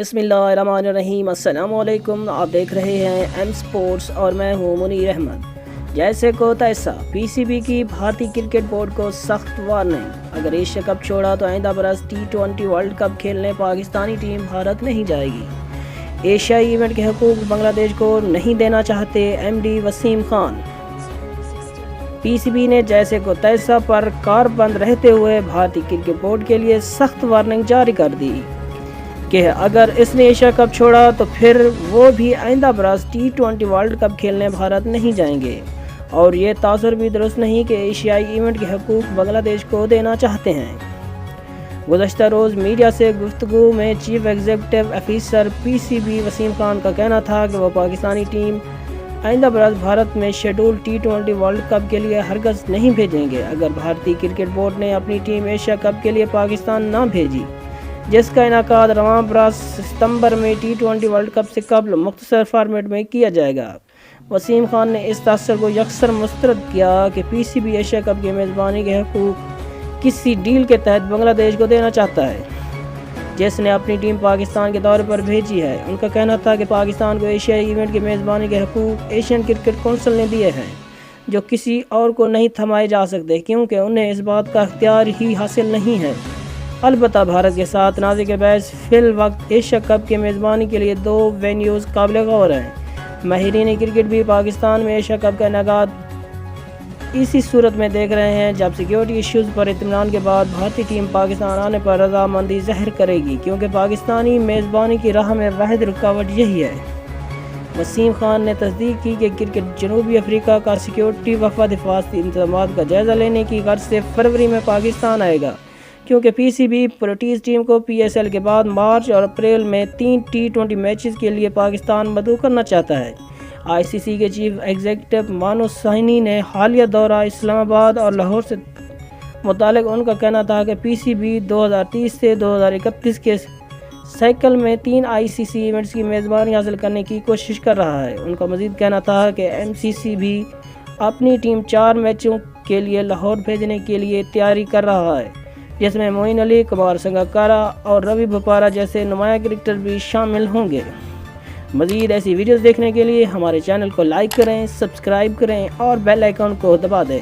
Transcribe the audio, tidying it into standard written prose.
بسم اللہ الرحمن الرحیم۔ السلام علیکم، آپ دیکھ رہے ہیں ایم سپورٹس اور میں ہوں منیر احمد۔ جیسے کو تیسا پی سی بی کی بھارتی کرکٹ بورڈ کو سخت وارننگ، اگر ایشیا کپ چھوڑا تو آئندہ برس T20 ورلڈ کپ کھیلنے پاکستانی ٹیم بھارت نہیں جائے گی۔ ایشیائی ایونٹ کے حقوق بنگلہ دیش کو نہیں دینا چاہتے M D Wasim Khan. P C be نے جیسے کو تیسا پر کاربند رہتے ہوئے بھارتی کرکٹ بورڈ کے لیے سخت وارننگ جاری کر دی کہ اگر اس نے ایشیا کپ چھوڑا تو پھر وہ بھی آئندہ برس T20 ورلڈ کپ کھیلنے بھارت نہیں جائیں گے، اور یہ تاثر بھی درست نہیں کہ ایشیائی ایونٹ کے حقوق بنگلہ دیش کو دینا چاہتے ہیں۔ گزشتہ روز میڈیا سے گفتگو میں chief executive officer P C B Wasim Khan کا کہنا تھا کہ وہ پاکستانی ٹیم آئندہ برس بھارت میں شیڈول T20 ورلڈ کپ کے لیے ہرگز نہیں بھیجیں گے۔ اگر بھارتی کرکٹ بورڈ نے اپنی ٹیم ایشیا کپ کے لیے پاکستان نہ بھیجی، جس کا انعقاد رواں برس ستمبر میں T20 ورلڈ کپ سے قبل مختصر فارمیٹ میں کیا جائے گا، وسیم خان نے اس تاثر کو یکسر مسترد کیا کہ پی سی بی ایشیا کپ کی میزبانی کے حقوق کسی ڈیل کے تحت بنگلہ دیش کو دینا چاہتا ہے، جس نے اپنی ٹیم پاکستان کے دورے پر بھیجی ہے۔ ان کا کہنا تھا کہ پاکستان کو ایشیائی ایونٹ کی میزبانی کے حقوق ایشین کرکٹ کونسل نے دیے ہیں، جو کسی اور کو نہیں تھمائے جا سکتے، کیونکہ انہیں اس بات کا اختیار ہی حاصل نہیں ہے۔ البتہ بھارت کے ساتھ تنازع کے باعث فی الوقت ایشیا کپ کی میزبانی کے لیے 2 وینیوز قابل غور ہیں۔ ماہرین کرکٹ بھی پاکستان میں ایشیا کپ کا انعقاد اسی صورت میں دیکھ رہے ہیں جب سیکیورٹی ایشوز پر اطمینان کے بعد بھارتی ٹیم پاکستان آنے پر رضامندی ظاہر کرے گی، کیونکہ پاکستانی میزبانی کی راہ میں واحد رکاوٹ یہی ہے۔ وسیم خان نے تصدیق کی کہ کرکٹ جنوبی افریقہ کا سیکیورٹی وفد حفاظتی انتظامات کا جائزہ لینے کی غرض سے فروری میں پاکستان آئے گا، کیونکہ پی سی بی پروٹیز ٹیم کو پی ایس ایل کے بعد مارچ اور اپریل میں 3 T20 میچز کے لیے پاکستان مدعو کرنا چاہتا ہے۔ آئی سی سی کے چیف ایگزیکٹو مانو سائنی نے حالیہ دورہ اسلام آباد اور لاہور سے متعلق ان کا کہنا تھا کہ پی سی بی 2030 سے 2031 کے سائیکل میں 3 آئی سی سی ایونٹس کی میزبانی حاصل کرنے کی کوشش کر رہا ہے۔ ان کا مزید کہنا تھا کہ ایم سی سی بھی اپنی ٹیم 4 میچوں کے لیے لاہور بھیجنے کے لیے تیاری کر رہا ہے، جس میں معین علی، کمار سنگاکارا اور روی بھوپارا جیسے نمایاں کرکٹر بھی شامل ہوں گے۔ مزید ایسی ویڈیوز دیکھنے کے لیے ہمارے چینل کو لائک کریں، سبسکرائب کریں اور بیل آئیکن کو دبا دیں۔